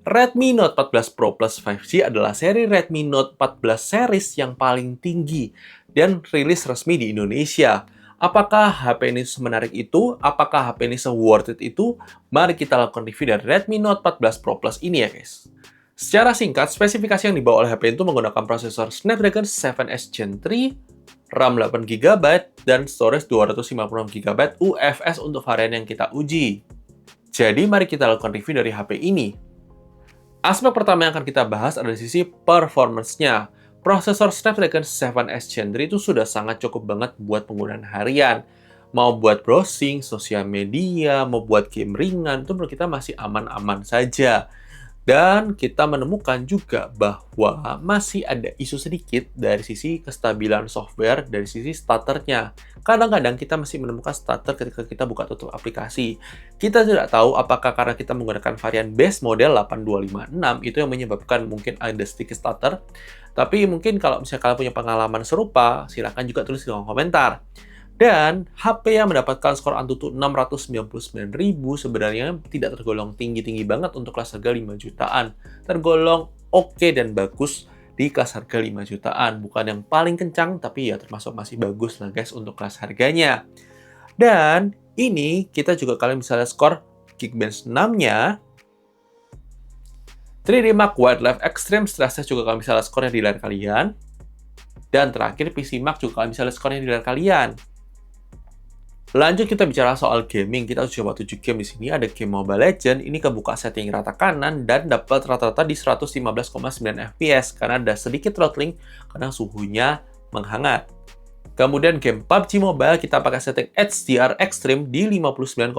Redmi Note 14 Pro Plus 5G adalah seri Redmi Note 14 series yang paling tinggi dan rilis resmi di Indonesia. Apakah HP ini semenarik itu? Apakah HP ini se-worth it itu? Mari kita lakukan review dari Redmi Note 14 Pro Plus ini ya guys. Secara singkat, spesifikasi yang dibawa oleh HP itu menggunakan prosesor Snapdragon 7S Gen 3, RAM 8GB, dan storage 256GB UFS untuk varian yang kita uji. Jadi mari kita lakukan review dari HP ini. Aspek pertama yang akan kita bahas adalah sisi performance-nya. Prosesor Snapdragon 7S Gen 3 itu sudah sangat cukup banget buat penggunaan harian. Mau buat browsing, sosial media, mau buat game ringan, itu menurut kita masih aman-aman saja. Dan kita menemukan juga bahwa masih ada isu sedikit dari sisi kestabilan software, dari sisi starternya. Kadang-kadang kita masih menemukan starter ketika kita buka tutup aplikasi. Kita tidak tahu apakah karena kita menggunakan varian base model 8256 itu yang menyebabkan mungkin ada sedikit starter. Tapi mungkin kalau misalnya kalian punya pengalaman serupa, silahkan juga tulis di kolom komentar. Dan HP yang mendapatkan skor Antutu 699.000 sebenarnya tidak tergolong tinggi-tinggi banget untuk kelas harga 5 jutaan. Tergolong oke dan bagus di kelas harga 5 jutaan. Bukan yang paling kencang, tapi ya termasuk masih bagus lah guys untuk kelas harganya. Dan ini kita juga kalian bisa lihat skor Geekbench 6-nya. 3D Mark Wildlife Extreme Stress Test juga kalian bisa lihat skornya di layar kalian. Dan terakhir PC Mark juga kalian bisa lihat skornya di layar kalian. Lanjut kita bicara soal gaming, kita coba 7 game di sini. Ada game Mobile Legends, ini kebuka setting rata kanan dan dapat rata-rata di 115,9 fps karena ada sedikit throttling karena suhunya menghangat. Kemudian game PUBG Mobile kita pakai setting HDR Extreme di 59,8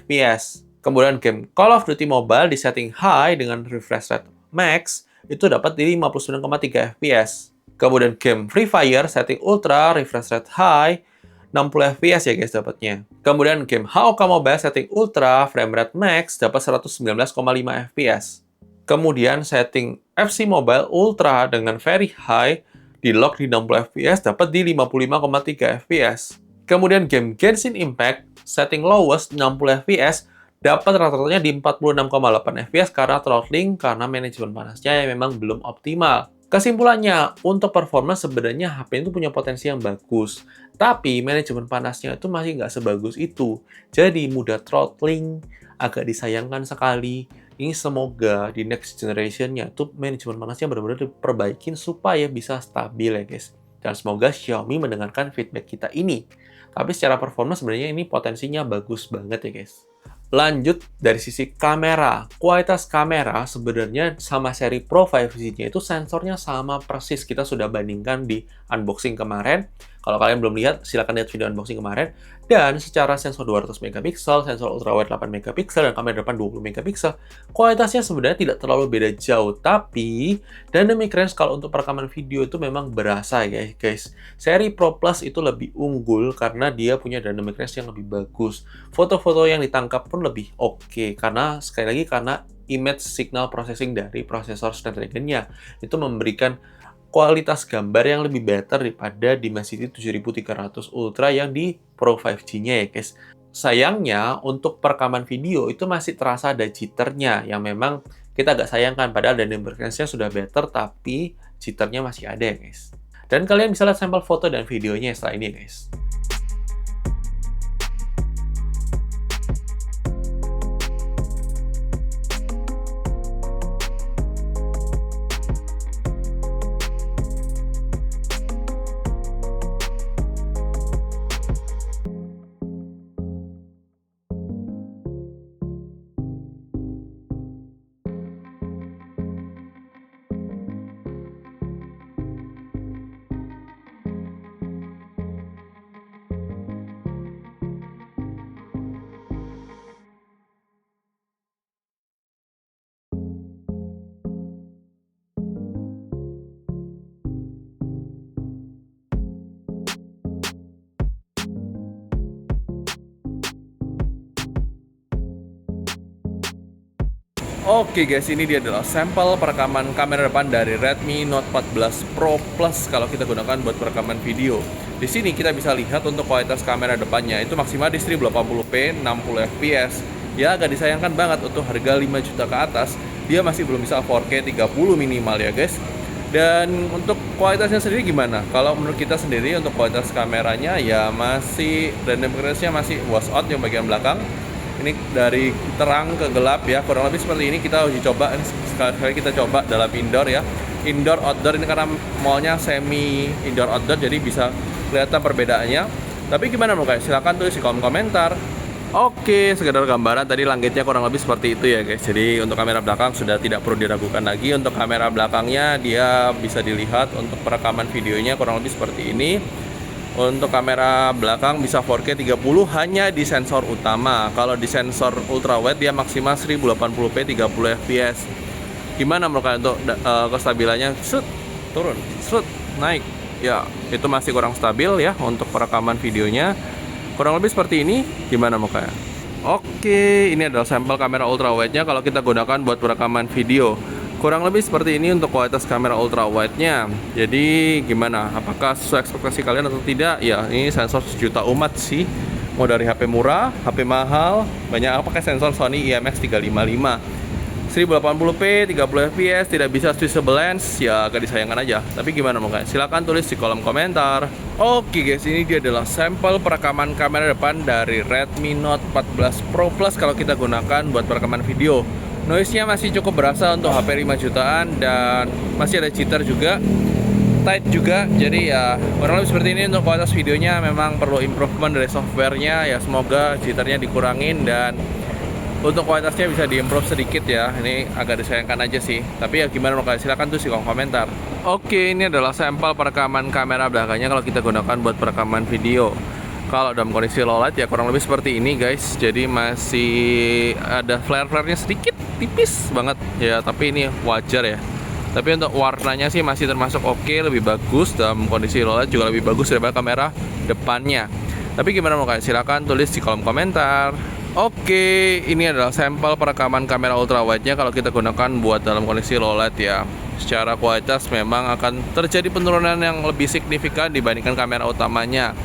fps. Kemudian game Call of Duty Mobile di setting high dengan refresh rate max itu dapat di 59,3 fps. Kemudian game Free Fire setting ultra refresh rate high 60 fps ya guys dapatnya. Kemudian game HOK Mobile setting ultra frame rate max dapat 119,5 fps. Kemudian setting FC Mobile ultra dengan very high di lock di 60 fps dapat di 55,3 fps. Kemudian game Genshin Impact setting lowest 60 fps dapat rata-ratanya di 46,8 fps karena throttling karena manajemen panasnya yang memang belum optimal. Kesimpulannya, untuk performance sebenarnya HP itu punya potensi yang bagus. Tapi manajemen panasnya itu masih nggak sebagus itu. Jadi mudah throttling, agak disayangkan sekali. Ini semoga di next generation-nya itu manajemen panasnya benar-benar diperbaikin supaya bisa stabil ya guys. Dan semoga Xiaomi mendengarkan feedback kita ini. Tapi secara performance sebenarnya ini potensinya bagus banget ya guys. Lanjut dari sisi kamera. Kualitas kamera sebenarnya sama seri Pro 5G-nya itu sensornya sama persis. Kita sudah bandingkan di unboxing kemarin. Kalau kalian belum lihat, silahkan lihat video unboxing kemarin. Dan secara sensor 200 megapiksel, sensor ultrawide 8 megapiksel, dan kamera depan 20 megapiksel, kualitasnya sebenarnya tidak terlalu beda jauh. Tapi, dynamic range kalau untuk perekaman video itu memang berasa ya guys. Seri Pro Plus itu lebih unggul karena dia punya dynamic range yang lebih bagus. Foto-foto yang ditangkap pun lebih oke. Karena, sekali lagi, karena image signal processing dari prosesor Snapdragon-nya itu memberikan kualitas gambar yang lebih better daripada Dimensity 7300 Ultra yang di Pro 5G-nya ya guys. Sayangnya, untuk perekaman video itu masih terasa ada jitternya yang memang kita agak sayangkan. Padahal dynamic range-nya sudah better, tapi jitternya masih ada ya guys. Dan kalian bisa lihat sampel foto dan videonya setelah ini ya guys. Oke guys, ini dia adalah sampel perekaman kamera depan dari Redmi Note 14 Pro Plus kalau kita gunakan buat perekaman video. Di sini kita bisa lihat untuk kualitas kamera depannya itu maksimal di 1080p 60 fps. Ya agak disayangkan banget untuk harga 5 juta ke atas, dia masih belum bisa 4K 30 minimal ya guys. Dan untuk kualitasnya sendiri gimana? Kalau menurut kita sendiri untuk kualitas kameranya ya masih random accuracy-nya masih wash out yang bagian belakang. Ini dari terang ke gelap ya, kurang lebih seperti ini. Kita uji coba, ini sekali-kali kita coba dalam indoor ya. Indoor outdoor ini karena mallnya semi indoor outdoor jadi bisa kelihatan perbedaannya. Tapi gimana menurut kalian? Silahkan tulis di kolom komentar. Oke, sekedar gambaran tadi langitnya kurang lebih seperti itu ya guys. Jadi untuk kamera belakang sudah tidak perlu diragukan lagi. Untuk kamera belakangnya dia bisa dilihat untuk perekaman videonya kurang lebih seperti ini. Untuk kamera belakang bisa 4K 30 hanya di sensor utama. Kalau di sensor ultrawide dia maksimal 1080p 30 fps. Gimana menurut kalian untuk kestabilannya? Set, turun, set, naik. Ya, itu masih kurang stabil ya untuk perekaman videonya. Kurang lebih seperti ini, gimana mukanya? Oke, ini adalah sampel kamera ultrawide-nya kalau kita gunakan buat perekaman video. Kurang lebih seperti ini untuk kualitas kamera ultrawide-nya. Jadi gimana? Apakah sesuai ekspektasi kalian atau tidak? Ya, ini sensor sejuta umat sih. Mau dari HP murah, HP mahal, banyak pakai sensor Sony IMX355. 1080p 30 fps, tidak bisa switchable lens, ya agak disayangkan aja. Tapi gimana mungkin? Silahkan tulis di kolom komentar. Oke guys, ini dia adalah sampel perekaman kamera depan dari Redmi Note 14 Pro Plus kalau kita gunakan buat perekaman video. Noise-nya masih cukup berasa untuk HP 5 jutaan dan masih ada jitter juga, tight juga. Jadi ya kurang lebih seperti ini. Untuk kualitas videonya memang perlu improvement dari softwarenya ya, semoga jitternya dikurangin dan untuk kualitasnya bisa diimprove sedikit ya. Ini agak disayangkan aja sih. Tapi ya gimana menurut kalian? Silahkan tuh di kolom komentar. Oke, ini adalah sampel perekaman kamera belakangnya kalau kita gunakan buat perekaman video. Kalau dalam kondisi low light ya kurang lebih seperti ini guys. Jadi masih ada flare-flare-nya sedikit, tipis banget ya. Tapi ini wajar ya. Tapi untuk warnanya sih masih termasuk oke, lebih bagus. Dalam kondisi low light juga lebih bagus daripada kamera depannya. Tapi gimana menurut kalian? Silahkan tulis di kolom komentar. Oke, ini adalah sampel perekaman kamera ultrawide-nya kalau kita gunakan buat dalam kondisi low light ya. Secara kualitas memang akan terjadi penurunan yang lebih signifikan dibandingkan kamera utamanya.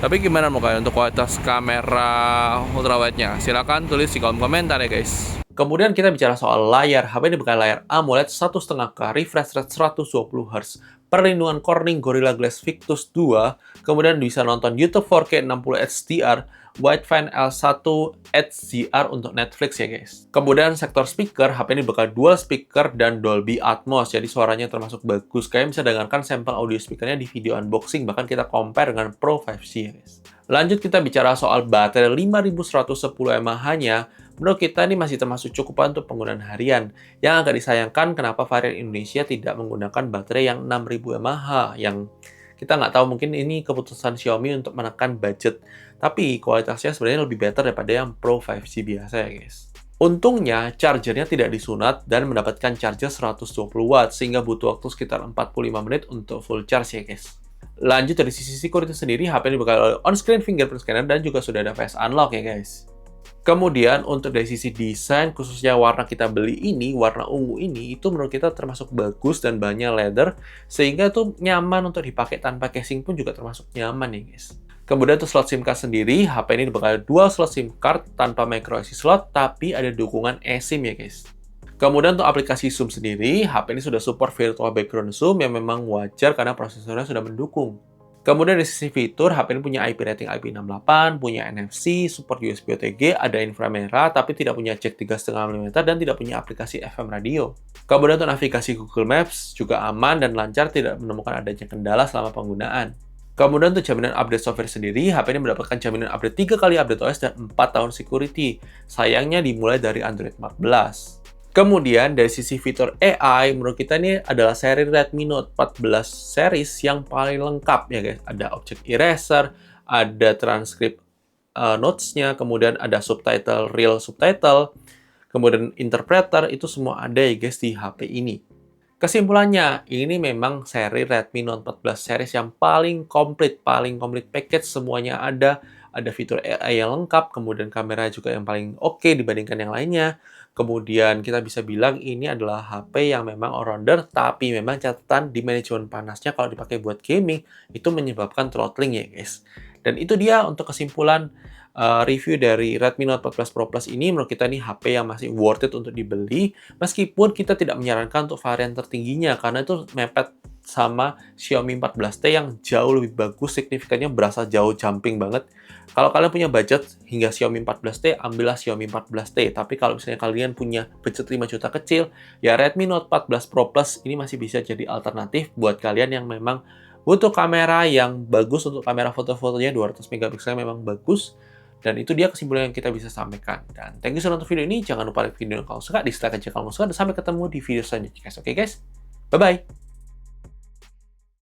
Tapi gimana mau kalian untuk kualitas kamera ultrawide-nya? Silahkan tulis di kolom komentar ya guys. Kemudian kita bicara soal layar. HP ini bukan layar AMOLED 1,5K, refresh rate 120Hz, perlindungan Corning Gorilla Glass Victus 2, kemudian bisa nonton YouTube 4K 60 HDR, Widevine L1 HDR untuk Netflix ya guys. Kemudian sektor speaker, HP ini bakal dual speaker dan Dolby Atmos, jadi suaranya termasuk bagus. Kalian bisa dengarkan sampel audio speakernya di video unboxing, bahkan kita compare dengan Pro 5C ya guys. Lanjut kita bicara soal baterai 5110 mAh-nya. Menurut kita ini masih termasuk cukup untuk penggunaan harian. Yang agak disayangkan kenapa varian Indonesia tidak menggunakan baterai yang 6000 mAh, yang kita nggak tahu, mungkin ini keputusan Xiaomi untuk menekan budget. Tapi kualitasnya sebenarnya lebih better daripada yang Pro 5G biasa ya guys. Untungnya, chargernya tidak disunat dan mendapatkan charger 120 watt, sehingga butuh waktu sekitar 45 menit untuk full charge ya guys. Lanjut dari sisi security sendiri, HP ini bakal on-screen fingerprint scanner dan juga sudah ada face unlock ya guys. Kemudian untuk dari sisi desain, khususnya warna kita beli ini, warna ungu ini, itu menurut kita termasuk bagus dan banyak leather, sehingga itu nyaman untuk dipakai tanpa casing pun juga termasuk nyaman nih guys. Kemudian untuk slot SIM card sendiri, HP ini bakal dual slot SIM card tanpa micro SD slot, tapi ada dukungan eSIM ya guys. Kemudian untuk aplikasi zoom sendiri, HP ini sudah support virtual background zoom yang memang wajar karena prosesornya sudah mendukung. Kemudian dari sisi fitur, HP ini punya IP rating IP68, punya NFC, support USB OTG, ada inframerah, tapi tidak punya jack 3,5 mm dan tidak punya aplikasi FM radio. Kemudian untuk navigasi Google Maps juga aman dan lancar, tidak menemukan adanya kendala selama penggunaan. Kemudian untuk jaminan update software sendiri, HP ini mendapatkan jaminan update 3 kali update OS dan 4 tahun security. Sayangnya dimulai dari Android 14. Kemudian dari sisi fitur AI, menurut kita ini adalah seri Redmi Note 14 series yang paling lengkap ya guys. Ada object eraser, ada transkrip notes-nya, kemudian ada subtitle, real subtitle, kemudian interpreter, itu semua ada ya guys di HP ini. Kesimpulannya, ini memang seri Redmi Note 14 series yang paling komplit package, semuanya ada fitur AI yang lengkap, kemudian kamera juga yang paling oke dibandingkan yang lainnya. Kemudian kita bisa bilang ini adalah HP yang memang all-rounder, tapi memang catatan di manajemen panasnya kalau dipakai buat gaming, itu menyebabkan throttling ya guys. Dan itu dia untuk kesimpulan review dari Redmi Note 14 Pro Plus ini menurut kita nih HP yang masih worth it untuk dibeli, meskipun kita tidak menyarankan untuk varian tertingginya, karena itu mepet sama Xiaomi 14T yang jauh lebih bagus, signifikannya berasa jauh jumping banget. Kalau kalian punya budget hingga Xiaomi 14T, ambillah Xiaomi 14T. Tapi kalau misalnya kalian punya budget 5 juta kecil, ya Redmi Note 14 Pro Plus ini masih bisa jadi alternatif buat kalian yang memang butuh kamera yang bagus. Untuk kamera foto-fotonya 200 megapiksel memang bagus. Dan itu dia kesimpulan yang kita bisa sampaikan. Dan thank you sudah nonton video ini. Jangan lupa like video yang kalian suka, dislike aja kalau nggak suka. Dan sampai ketemu di video selanjutnya guys. Oke guys? Bye-bye!